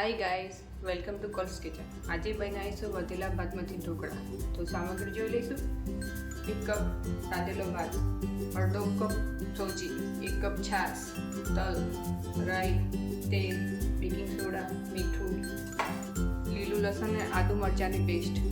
Hi guys, welcome to કલ્સ kitchen. આજે બનાવીશું વધેલા ભાતમાંથી ઢોકળા. તો સામગ્રી જોઈ લઈશું. 1 કપ રાંધેલો ભાત, અડધો કપ સોજી, 1 કપ છાશ, તલ, રાઈ, તેલ, બેકિંગ સોડા, મીઠું, લીલું લસણ અને આદુ મરચાંની પેસ્ટ,